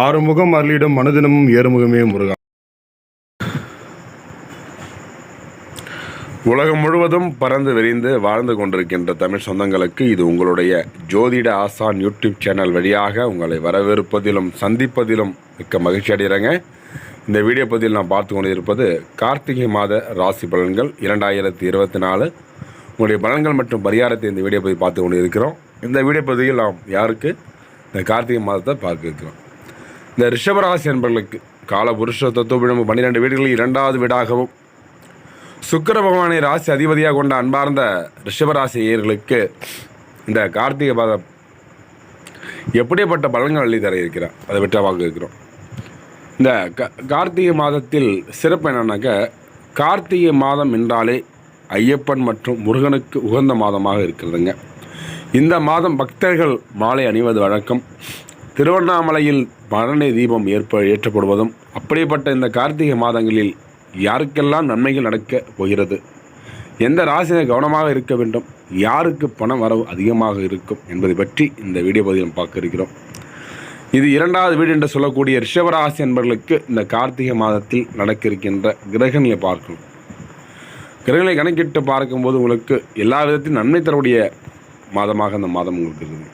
ஆறுமுகம் அருளிடம் மனுதினமும் ஏறுமுகமே முருகா. உலகம் முழுவதும் பறந்து விரிந்து வாழ்ந்து கொண்டிருக்கின்ற தமிழ் சொந்தங்களுக்கு இது உங்களுடைய ஜோதிட ஆசான் யூடியூப் சேனல் வழியாக உங்களை வரவேற்பதிலும் சந்திப்பதிலும் மிக்க மகிழ்ச்சி அடைகிறேங்க. இந்த வீடியோ பதிவில் நான் பார்த்து கொண்டிருப்பது கார்த்திகை மாத ராசி பலன்கள் 2024 உங்களுடைய பலன்கள் மற்றும் பரிகாரத்தை இந்த வீடியோ பதிவு பார்த்து கொண்டு இருக்கிறோம். இந்த வீடியோ பதிவில் நாம் யாருக்கு இந்த கார்த்திகை மாதத்தை பார்க்க இருக்கிறோம். இந்த ரிஷபராசி என்பவர்களுக்கு காலபுருஷ தத்துவம் 12 வீடுகளில் 2வது வீடாகவும் சுக்கிர பகவானை ராசி அதிபதியாக கொண்ட அன்பார்ந்த ரிஷபராசி நேயர்களுக்கு இந்த கார்த்திகை மாதம் எப்படிப்பட்ட பலன்கள் அள்ளி தர இருக்கிறார் அதை பற்றி பார்க்க இருக்கிறோம். இந்த கார்த்திகை மாதத்தில் சிறப்பு என்னன்னாக்க, கார்த்திகை மாதம் என்றாலே ஐயப்பன் மற்றும் முருகனுக்கு உகந்த மாதமாக இருக்கிறதுங்க. இந்த மாதம் பக்தர்கள் மாலை அணிவது வழக்கம். திருவண்ணாமலையில் பரணி தீபம் ஏற்றப்படுவதும் அப்படிப்பட்ட இந்த கார்த்திகை மாதங்களில் யாருக்கெல்லாம் நன்மைகள் நடக்கப் போகிறது, எந்த ராசியை கவனமாக இருக்க வேண்டும், யாருக்கு பண வரவு அதிகமாக இருக்கும் என்பதை பற்றி இந்த வீடியோ பதிவில் பார்க்க இருக்கிறோம். இது 2வது வீடு என்று சொல்லக்கூடிய ரிஷபராசி என்பவர்களுக்கு இந்த கார்த்திகை மாதத்தில் நடக்க இருக்கின்ற கிரகங்களை பார்க்கணும். கிரகங்களை கணக்கிட்டு பார்க்கும்போது உங்களுக்கு எல்லா விதத்திலும் நன்மை தரக்கூடிய மாதமாக இந்த மாதம் உங்களுக்கு இருக்குது.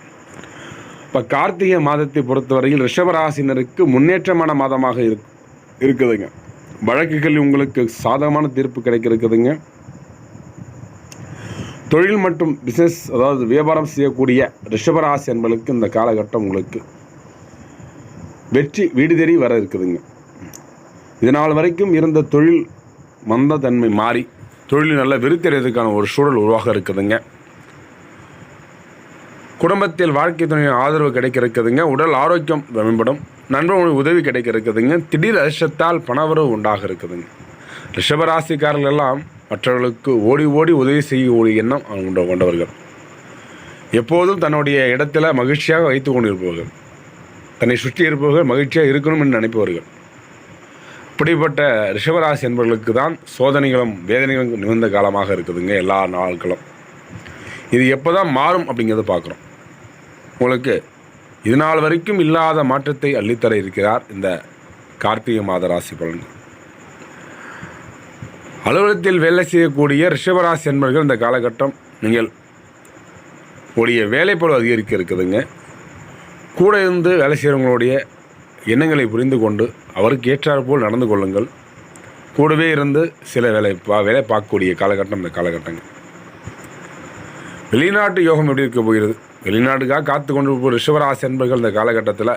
இப்போ கார்த்திகை மாதத்தை பொறுத்தவரையில் ரிஷபராசினருக்கு முன்னேற்றமான மாதமாக இருக்குதுங்க. வழக்குகள் உங்களுக்கு சாதகமான தீர்ப்பு கிடைக்க இருக்குதுங்க. தொழில் மற்றும் பிஸ்னஸ், அதாவது வியாபாரம் செய்யக்கூடிய ரிஷபராசி என்பவர்களுக்கு இந்த காலகட்டம் உங்களுக்கு வெற்றி வீடு தேடி வர இருக்குதுங்க. இதனால் வரைக்கும் இருந்த தொழில் மந்த தன்மை மாறி தொழில் நல்ல விருத்தறியதுக்கான ஒரு சூழல் உருவாக இருக்குதுங்க. குடும்பத்தில் வாழ்க்கை துணையின் ஆதரவு கிடைக்க இருக்குதுங்க. உடல் ஆரோக்கியம் மேம்படும். நண்பர்களுடைய உதவி கிடைக்க இருக்குதுங்க. திடீர் அதிர்ஷ்டத்தால் பணவரவு உண்டாக இருக்குதுங்க. ரிஷபராசிக்காரர்கள் எல்லாம் மற்றவர்களுக்கு ஓடி ஓடி உதவி செய்யக்கூடிய எண்ணம் கொண்டவர்கள். எப்போதும் தன்னுடைய இடத்துல மகிழ்ச்சியாக வைத்து கொண்டிருப்பவர்கள், தன்னை சுற்றி இருப்பவர்கள் மகிழ்ச்சியாக இருக்கணும் என்று நினைப்பவர்கள். இப்படிப்பட்ட ரிஷபராசி என்பவர்களுக்கு தான் சோதனைகளும் வேதனைகளும் நிகழ்ந்த காலமாக இருக்குதுங்க எல்லா நாட்களும். இது எப்போ தான் மாறும் அப்படிங்கிறத பார்க்குறோம். உங்களுக்கு இது நாள் வரைக்கும் இல்லாத மாற்றத்தை அள்ளித்தர இருக்கிறார் இந்த கார்த்திகை மாத ராசி பலன்கள். அலுவலகத்தில் வேலை செய்யக்கூடிய ரிஷபராசி என்பவர்கள் இந்த காலகட்டம் நீங்கள் உடைய வேலைப்பளு அதிகரிக்க இருக்குதுங்க. கூட இருந்து வேலை செய்கிறவங்களுடைய எண்ணங்களை புரிந்து கொண்டு அவருக்கு ஏற்றாற்போல் நடந்து கொள்ளுங்கள். கூடவே இருந்து சில வேலை பார்க்கக்கூடிய காலகட்டம் இந்த காலகட்டங்கள். வெளிநாட்டு யோகம் எப்படி இருக்க போகிறது, வெளிநாட்டுக்காக காத்து கொண்டு போகிற ரிஷபராசி என்பவர்கள் இந்த காலகட்டத்தில்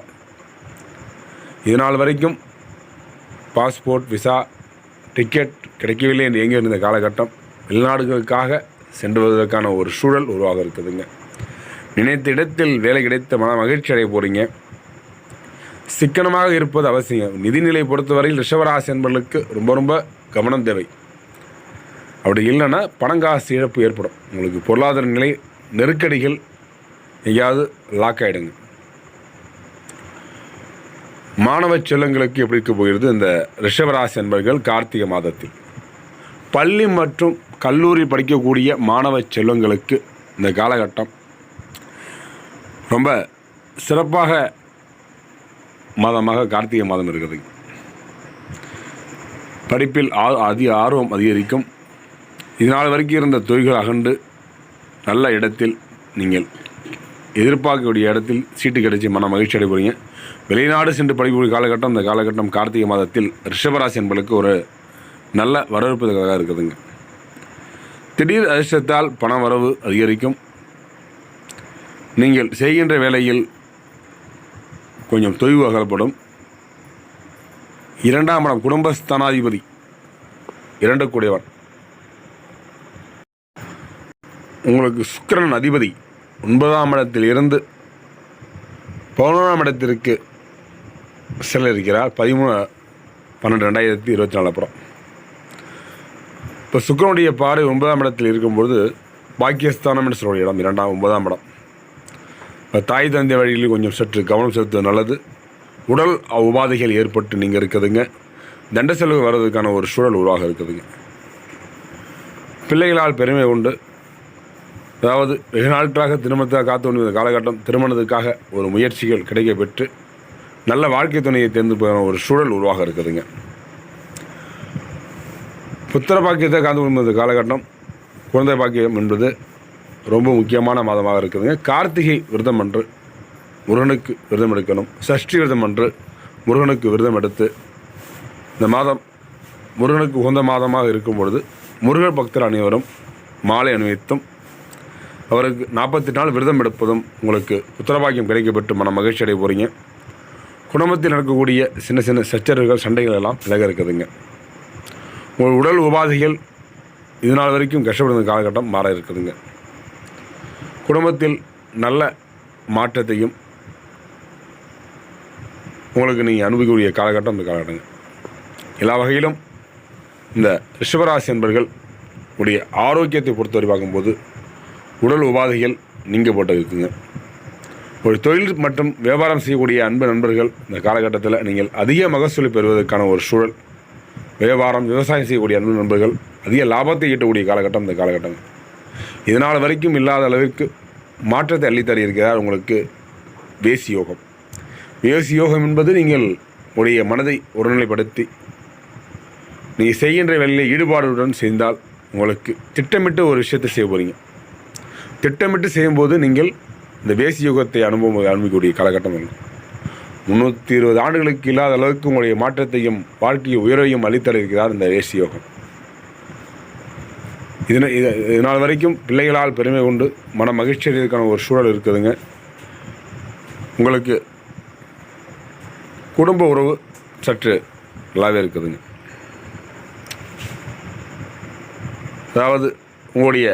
இதனால் வரைக்கும் பாஸ்போர்ட், விசா, டிக்கெட் கிடைக்கவில்லை என்று எங்கே இருந்த காலகட்டம் வெளிநாடுகளுக்காக சென்றுவதற்கான ஒரு சூழல் உருவாக இருக்குதுங்க. நினைத்த இடத்தில் வேலை கிடைத்த மன மகிழ்ச்சி அடைய போகிறீங்க. சிக்கனமாக இருப்பது அவசியம். நிதிநிலை பொறுத்தவரையில் ரிஷபராசி என்பவர்களுக்கு ரொம்ப ரொம்ப கவனம் தேவை. அப்படி இல்லைன்னா பணங்காசு இழப்பு ஏற்படும். உங்களுக்கு பொருளாதார நிலை நெருக்கடிகள் எங்கேயாவது லாக் ஆகிடுங்க. மாணவ செல்வங்களுக்கு எப்படி இருக்க போகிறது இந்த ரிஷபராசி என்பவர்கள் கார்த்திகை மாதத்தில் பள்ளி மற்றும் கல்லூரி படிக்கக்கூடிய மாணவ செல்வங்களுக்கு இந்த காலகட்டம் ரொம்ப சிறப்பாக மாதமாக கார்த்திகை மாதம் இருக்குது. படிப்பில் ஆர்வம் அதிகரிக்கும். இதனால் வரைக்கும் இருந்த தொழில்கள் அகன்று நல்ல இடத்தில் நீங்கள் எதிர்பார்க்கக்கூடிய இடத்தில் சீட்டு கிடைச்சி மன மகிழ்ச்சி அடைய போகிறீங்க. வெளிநாடு சென்று படிக்கக்கூடிய காலகட்டம் இந்த காலகட்டம் கார்த்திகை மாதத்தில் ரிஷபராசி என்பதற்கு ஒரு நல்ல வரவேற்பதாக இருக்குதுங்க. திடீர் அதிர்ஷ்டத்தால் பண வரவு அதிகரிக்கும். நீங்கள் செய்கின்ற வேலையில் கொஞ்சம் தொய்வு அகலப்படும். 2ஆம் இடம் குடும்பஸ்தானாதிபதி 2 கூடியவன் உங்களுக்கு சுக்கிரன் அதிபதி 9ஆம் இடத்தில் இருந்து 11ஆம் இடத்திற்கு செல்ல இருக்கிறார் 13/12/2024 அப்புறம். இப்போ சுக்கிரனுடைய பார்வை 9ஆம் இடத்தில் இருக்கும்பொழுது பாக்கியஸ்தானம் என்று சொல்லக்கூடிய இடம் 9ஆம் இடம். தாய் தந்தை வழியில் கொஞ்சம் சற்று கவனம் செலுத்துவது நல்லது. உடல் உபாதைகள் ஏற்பட்டு நீங்கள் இருக்குதுங்க. தண்ட செலவு வர்றதுக்கான ஒரு சூழல் உருவாக இருக்குதுங்க. பிள்ளைகளால் பெருமை உண்டு. அதாவது வெகு நாட்களாக திருமணத்துக்காக காத்து கொண்டிருந்த காலகட்டம் திருமணத்துக்காக ஒரு முயற்சிகள் கிடைக்க பெற்று நல்ல வாழ்க்கை துணையை தேர்ந்து போகிற ஒரு சூழல் உருவாக இருக்குதுங்க. புத்திர பாக்கியத்தை காத்து கொள்வது காலகட்டம். குழந்தை பாக்கியம் என்பது ரொம்ப முக்கியமான மாதமாக இருக்குதுங்க. கார்த்திகை விரதம் அன்று முருகனுக்கு விரதம் எடுக்கணும். சஷ்டி விரதம் அன்று முருகனுக்கு விரதம் எடுத்து இந்த மாதம் முருகனுக்கு உகந்த மாதமாக இருக்கும் பொழுது முருகன் பக்தர் அனைவரும் மாலை அணிவித்தும் அவருக்கு 48 நாள் விரதம் எடுப்பதும் உங்களுக்கு புத்திரபாக்கியம் கிடைக்கப்பட்டு மன மகிழ்ச்சி அடைய போகிறீங்க. குடும்பத்தில் நடக்கக்கூடிய சின்ன சின்ன சச்சரவுகள் சண்டைகள் எல்லாம் விலக இருக்குதுங்க. உங்கள் உடல் உபாதைகள் இதனால் வரைக்கும் கஷ்டப்படுற காலகட்டம் மாற இருக்குதுங்க. குடும்பத்தில் நல்ல மாற்றத்தையும் உங்களுக்கு நீங்கள் அனுபவிக்கக்கூடிய காலகட்டம் இந்த காலகட்டங்க. எல்லா வகையிலும் இந்த ரிஷபராசி என்பர்கள் உடைய ஆரோக்கியத்தை பொறுத்தவரை பார்க்கும்போது உடல் உபாதைகள் நீங்க போட்டு இருக்குங்க. ஒரு தொழில் மற்றும் வியாபாரம் செய்யக்கூடிய அன்பு நண்பர்கள் இந்த காலகட்டத்தில் நீங்கள் அதிக மகசூலை பெறுவதற்கான ஒரு சூழல். வியாபாரம் விவசாயம் செய்யக்கூடிய அன்பு நண்பர்கள் அதிக லாபத்தை ஈட்டக்கூடிய காலகட்டம் இந்த காலகட்டம். இதனால் வரைக்கும் இல்லாத அளவிற்கு மாற்றத்தை அள்ளித்தர இருக்கிறார் உங்களுக்கு வேசி யோகம். வேசி யோகம் என்பது நீங்கள் உடைய மனதை ஒருநிலைப்படுத்தி நீங்கள் செய்கின்ற வேலையில் ஈடுபாடுடன் செய்தால் உங்களுக்கு திட்டமிட்டு ஒரு விஷயத்தை செய்ய போகிறீங்க. திட்டமிட்டு செய்யும்போது நீங்கள் இந்த வேசி யோகத்தை அனுபவிக்கக்கூடிய காலகட்டம் இல்லை. 320 ஆண்டுகளுக்கு இல்லாத அளவுக்கு உங்களுடைய மாற்றத்தையும் வாழ்க்கையை உயர்வையும் அளித்தர இருக்கிறார் இந்த வேசி யோகம். இதனால் வரைக்கும் பிள்ளைகளால் பெருமை கொண்டு மன மகிழ்ச்சி அடைவதற்கான ஒரு சூழல் இருக்குதுங்க. உங்களுக்கு குடும்ப உறவு சற்று நல்லாவே இருக்குதுங்க. அதாவது உங்களுடைய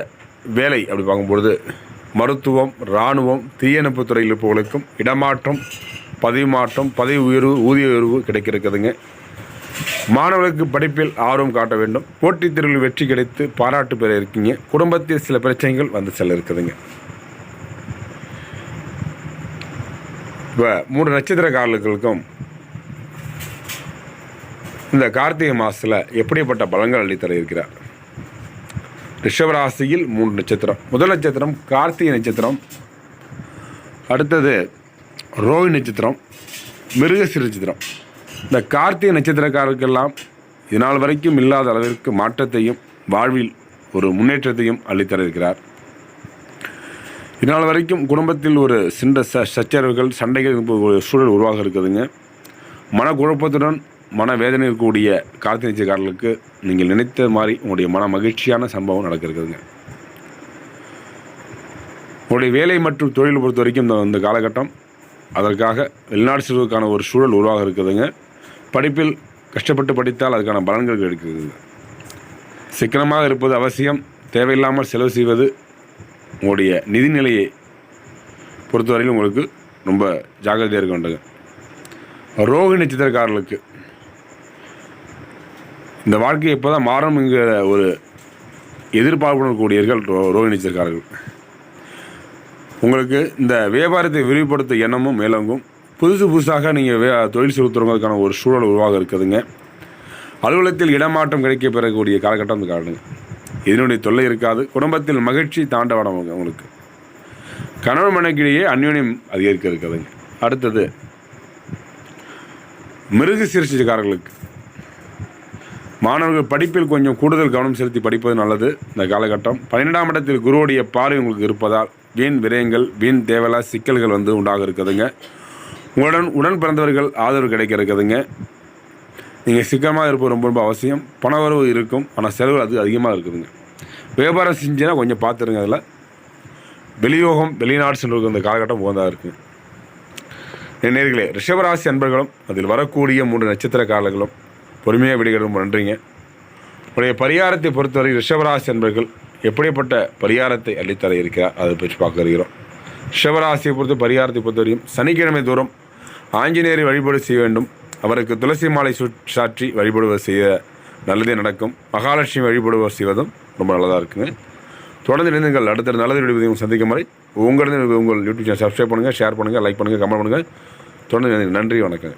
வேலை அப்படி பார்க்கும்பொழுது மருத்துவம், இராணுவம், தீயணைப்பு துறையில் இருப்பவர்களுக்கும் இடமாற்றம், பதவி மாற்றம், பதவி உயர்வு, ஊதிய உயர்வு கிடைக்க இருக்குதுங்க. மாணவர்களுக்கு படிப்பில் ஆர்வம் காட்ட வேண்டும். போட்டித் தேர்வில் வெற்றி கிடைத்து பாராட்டு பெற இருக்கீங்க. குடும்பத்தில் சில பிரச்சனைகள் வந்து செல்ல இருக்குதுங்க. இப்போ 3 நட்சத்திரக்காரர்களுக்கும் இந்த கார்த்திகை மாதத்தில் எப்படிப்பட்ட பலன்கள் அளித்தர இருக்கிறார்? ரிஷபராசியில் 3 நட்சத்திரம். முதல் நட்சத்திரம் கார்த்திகை நட்சத்திரம், அடுத்தது ரோஹிணி நட்சத்திரம், மிருகசீரிஷ நட்சத்திரம். இந்த கார்த்திகை நட்சத்திரக்காரருக்கெல்லாம் இதனால் வரைக்கும் இல்லாத அளவிற்கு மாற்றத்தையும் வாழ்வில் ஒரு முன்னேற்றத்தையும் அளித்தர இருக்கிறார். இதனால் வரைக்கும் குடும்பத்தில் ஒரு சின்ன சச்சரவுகள் சண்டைகள் ஒரு சூழல் உருவாக இருக்குதுங்க. மனக்குழப்பத்துடன் மனவேதனை இருக்கக்கூடிய கார்த்திகை நட்சத்திரக்காரர்களுக்கு நீங்கள் நினைத்த மாதிரி உங்களுடைய மன மகிழ்ச்சியான சம்பவம் நடக்க இருக்குதுங்க. உங்களுடைய வேலை மற்றும் தொழில் பொறுத்த வரைக்கும் இந்த காலகட்டம் அதற்காக வெளிநாடு செல்வதற்கான ஒரு சூழல் உருவாக இருக்குதுங்க. படிப்பில் கஷ்டப்பட்டு படித்தால் அதுக்கான பலன்கள் கிடைக்கிறது. சிக்கனமாக இருப்பது அவசியம். தேவையில்லாமல் செலவு செய்வது உங்களுடைய நிதிநிலையை பொறுத்தவரையில் உங்களுக்கு ரொம்ப ஜாக்கிரதையாக இருக்க வேண்டுங்க. ரோஹிணி நட்சத்திரக்காரர்களுக்கு இந்த வாழ்க்கை எப்போ தான் மாறும்ங்கிற ஒரு எதிர்பார்ப்புடன் கூடியவர்கள் ரோஹிணி நட்சத்திரக்காரர்கள். உங்களுக்கு இந்த வியாபாரத்தை விரிவுபடுத்த எண்ணமும் மேலோங்கும். புதுசாக நீங்கள் தொழில் செலுத்துறவங்களுக்கான ஒரு சூழல் உருவாக இருக்குதுங்க. அலுவலகத்தில் இடமாற்றம் கிடைக்க பெறக்கூடிய காலகட்டம் இந்த காலங்க. இதனுடைய தொல்லை இருக்காது. குடும்பத்தில் மகிழ்ச்சி தாண்டவடம் உங்களுக்கு. கணவன் மனைவிக்கிடையே அந்யோன்யம் அதிகரிக்க இருக்குதுங்க. அடுத்தது மிருகசீரிஷக்காரர்களுக்கு மாணவர்கள் படிப்பில் கொஞ்சம் கூடுதல் கவனம் செலுத்தி படிப்பது நல்லது. இந்த காலகட்டம் 12ஆம் இடத்தில் குருவுடைய பார்வை உங்களுக்கு இருப்பதால் வீண் விரயங்கள், வீண் தேவையில்லா சிக்கல்கள் உண்டாக இருக்குதுங்க. உடன் பிறந்தவர்கள் ஆதரவு கிடைக்க இருக்குதுங்க. நீங்கள் சிக்கனமாக இருப்பது ரொம்ப ரொம்ப அவசியம். பண வரவு இருக்கும், ஆனால் செலவு அது அதிகமாக இருக்குதுங்க. வியாபாரம் செஞ்சுன்னா கொஞ்சம் பார்த்துருங்க. அதில் வெளியோகம் வெளிநாடு சென்று இந்த காலகட்டம் உகந்தாக இருக்குது. நேர்களே, ரிஷபராசி அன்பர்களும் அதில் வரக்கூடிய 3 நட்சத்திரக்காரர்களும் பொறுமையாக விடுகிறது. நன்றிங்க. உடைய பரிகாரத்தை பொறுத்தவரை ரிஷபராசி அன்பர்கள் எப்படிப்பட்ட பரிகாரத்தை அள்ளித்தர இருக்கிறார் அதை பற்றி பார்க்க இருக்கிறோம். ரிஷபராசியை பொறுத்த பரிகாரத்தை பொறுத்தவரையும் சனிக்கிழமை தோறும் ஆஞ்சநேயரை வழிபாடு செய்ய வேண்டும். அவருக்கு துளசி மாலை சாற்றி வழிபடுவது செய்ய நல்லதே நடக்கும். மகாலட்சுமி வழிபடுவது செய்வதும் ரொம்ப நல்லதாக இருக்குங்க. தொடர்ந்து இணைந்துங்கள். அடுத்த நல்லது வீடியோ சந்திக்கும் வரை உங்களிடம் உங்கள் யூடியூப் சேனல் சப்ஸ்கிரைப் பண்ணுங்கள், ஷேர் பண்ணுங்கள், லைக் பண்ணுங்கள், கமெண்ட் பண்ணுங்கள். தொடர்ந்து நன்றி, வணக்கம்.